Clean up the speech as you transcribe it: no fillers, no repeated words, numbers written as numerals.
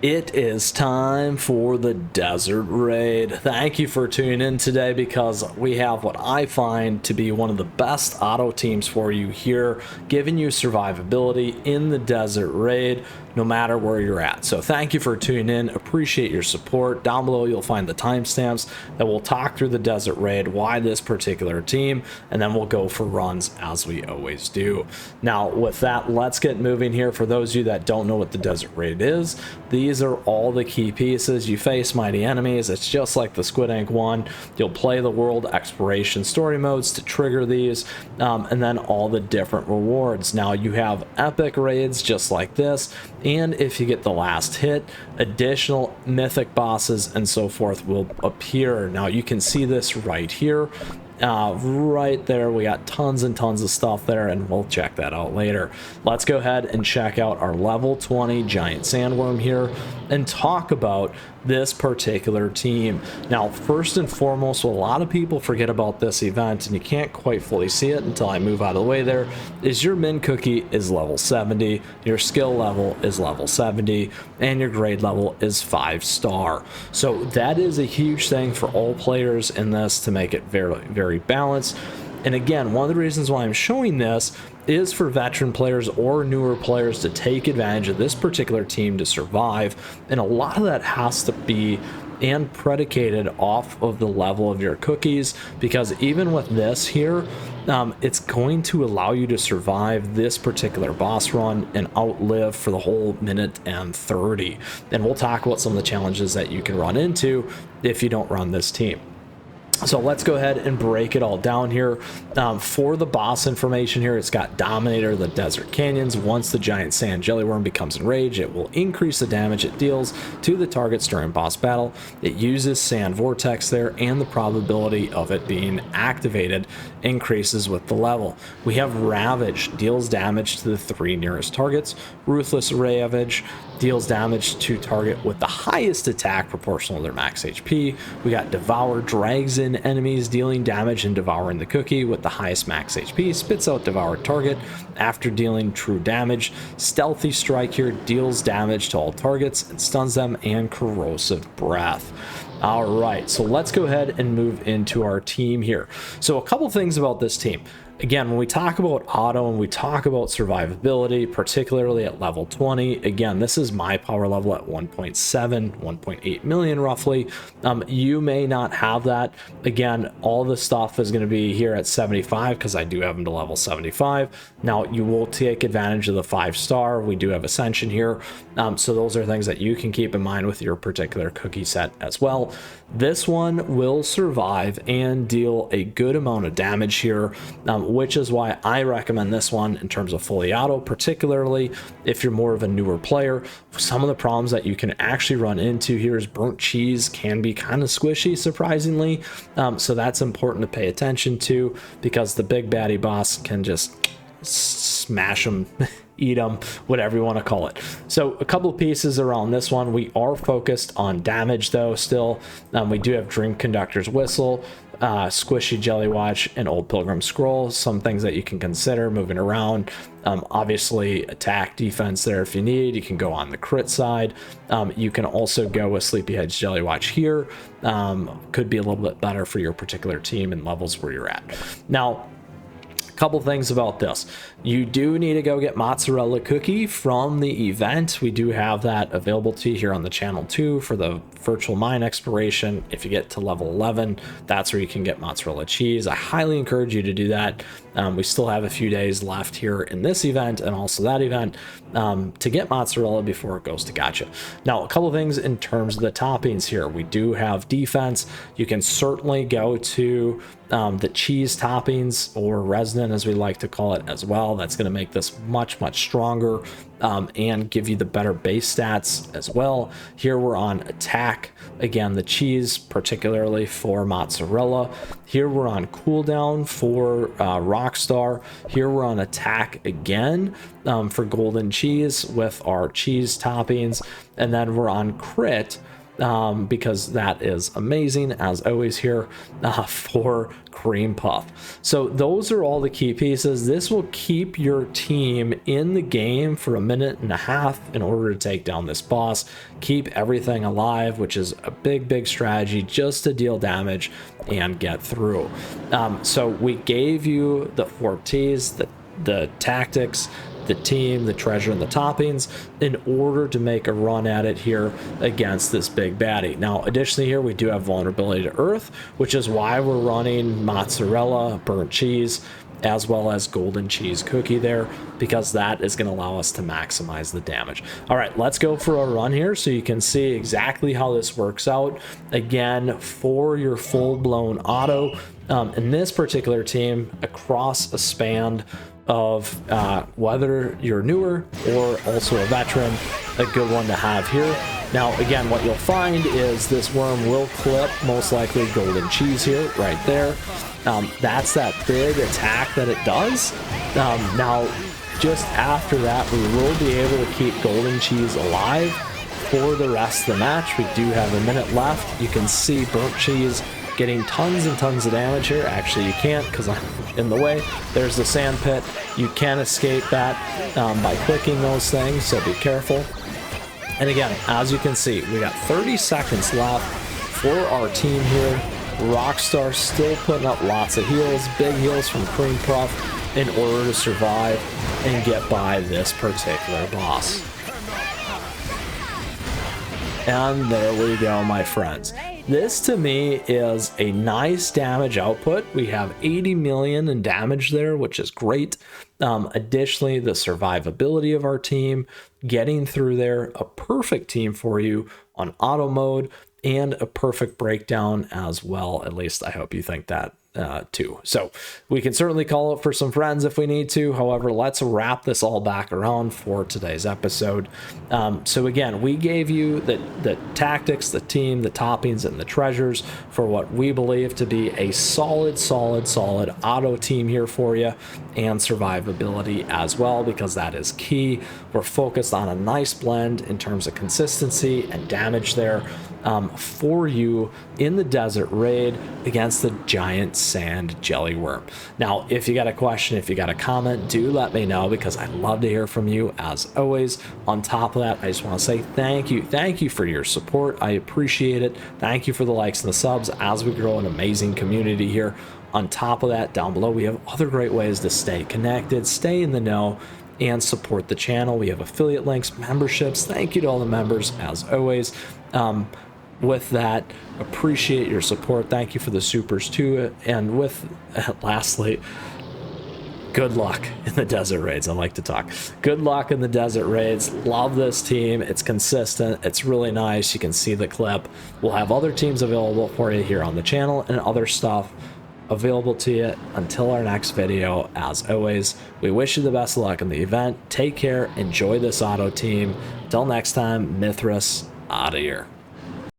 It is time for the Desert Raid. Thank you for tuning in today because we have what I find to be one of the best auto teams for you here, giving you survivability in the Desert Raid no matter where you're at. So thank you for tuning in. Appreciate your support. Down below you'll find the timestamps that will talk through the Desert Raid, why this particular team, and then we'll go for runs as we always do. Now with that, let's get moving here. For those of you that don't know what the Desert Raid is, these are all the key pieces. You face mighty enemies. It's just like the Squid Ink one. You'll play the world exploration story modes to trigger these, and then all the different rewards. Now you have epic raids just like this, and if you get the last hit, additional mythic bosses and so forth will appear. Now you can see this right here. Right there, we got tons and tons of stuff there, and we'll check that out later. Let's go ahead and check out our level 20 giant sandworm here and talk about this particular team. Now first and foremost, what a lot of people forget about this event, and you can't quite fully see it until I move out of the way there, is your min cookie is level 70, your skill level is level 70, and your grade level is 5-star. So that is a huge thing for all players in this to make it very balanced. And again, one of the reasons why I'm showing this is for veteran players or newer players to take advantage of this particular team to survive, and a lot of that has to be and predicated off of the level of your cookies, because even with this here, it's going to allow you to survive this particular boss run and outlive for the whole minute and 30. And we'll talk about some of the challenges that you can run into if you don't run this team. So let's go ahead and break it all down here. For the boss information here, it's got Dominator, the Desert Canyons. Once the giant sand jellyworm becomes enraged, it will increase the damage it deals to the targets during boss battle. It uses Sand Vortex there, and the probability of it being activated increases with the level. We have Ravage, deals damage to the 3 nearest targets. Ruthless Ravage deals damage to target with the highest attack proportional to their max HP. We got Devour, drags in enemies, dealing damage and devouring the cookie with the highest max HP, spits out devoured target after dealing true damage. Stealthy Strike here deals damage to all targets and stuns them, and Corrosive Breath. All right, so let's go ahead and move into our team here. So a couple things about this team. Again, when we talk about auto and we talk about survivability, particularly at level 20, again, this is my power level at 1.7, 1.8 million roughly. You may not have that. Again, all the stuff is going to be here at 75 because I do have them to level 75. Now, you will take advantage of the 5-star. We do have Ascension here. So those are things that you can keep in mind with your particular cookie set as well. This one will survive and deal a good amount of damage here, which is why I recommend this one in terms of fully auto, particularly if you're more of a newer player. Some of the problems that you can actually run into here is burnt cheese can be kind of squishy, surprisingly. So that's important to pay attention to, because the big baddie boss can just smash them, eat them, whatever you want to call it. So a couple of pieces around this one. We are focused on damage though still. We do have Dream Conductor's Whistle, Squishy Jelly Watch, and Old Pilgrim Scroll. Some things that you can consider moving around. Obviously attack, defense there if you need. You can go on the crit side. You can also go with Sleepyhead's Jelly Watch here. Could be a little bit better for your particular team and levels where you're at. Now, couple things about this. You do need to go get Mozzarella Cookie from the event. We do have that available to you here on the channel too for the virtual mine exploration. If you get to level 11, that's where you can get mozzarella cheese. I highly encourage you to do that. We still have a few days left here in this event and also that event to get mozzarella before it goes to gacha. Now, a couple of things in terms of the toppings here. We do have defense. You can certainly go to the cheese toppings, or resin as we like to call it as well. That's going to make this much stronger and give you the better base stats as well. Here we're on attack. Again, the cheese, particularly for mozzarella. Here we're on cooldown for Rockstar. Here we're on attack again for golden cheese with our cheese toppings. And then we're on crit because that is amazing as always here for Cream Puff. So those are all the key pieces. This will keep your team in the game for a minute and a half in order to take down this boss, keep everything alive, which is a big strategy just to deal damage and get through. So we gave you the 4 T's, the tactics, the team, the treasure, and the toppings in order to make a run at it here against this big baddie. Now, additionally here, we do have vulnerability to earth, which is why we're running mozzarella, burnt cheese, as well as golden cheese cookie there, because that is going to allow us to maximize the damage. All right, let's go for a run here so you can see exactly how this works out. Again, for your full-blown auto, in this particular team, across a span of whether you're newer or also a veteran, a good one to have here. Now, again, what you'll find is this worm will clip most likely golden cheese here, right there. That's that big attack that it does. Now, just after that, we will be able to keep golden cheese alive for the rest of the match. We do have a minute left. You can see burnt cheese getting tons and tons of damage here. Actually, you can't because I'm in the way. There's the sand pit. You can escape that by clicking those things, so be careful. And again, as you can see, we got 30 seconds left for our team here. Rockstar still putting up lots of heals, big heals from Cream Puff in order to survive and get by this particular boss. And there we go, my friends. This to me is a nice damage output. We have 80 million in damage there, which is great. Additionally, the survivability of our team, getting through there, a perfect team for you on auto mode, and a perfect breakdown as well. At least I hope you think that too. So we can certainly call it for some friends if we need to. However, let's wrap this all back around for today's episode. So again, we gave you the tactics, the team, the toppings, and the treasures for what we believe to be a solid auto team here for you, and survivability as well, because that is key. We're focused on a nice blend in terms of consistency and damage there for you in the desert raid against the giant sand jelly worm. Now, if you got a question, if you got a comment, do let me know, because I'd love to hear from you as always. On top of that, I just want to say thank you for your support. I appreciate it. Thank you for the likes and the subs as we grow an amazing community here. On top of that, down below, we have other great ways to stay connected, stay in the know, and support the channel. We have affiliate links, memberships. Thank you to all the members as always. With that, appreciate your support. Thank you for the supers too. And with lastly, good luck in the desert raids. I like to talk. Good luck in the desert raids. Love this team. It's consistent. It's really nice. You can see the clip. We'll have other teams available for you here on the channel and other stuff available to you until our next video. As always, we wish you the best of luck in the event. Take care. Enjoy this auto team. Until next time, Mythras out of here.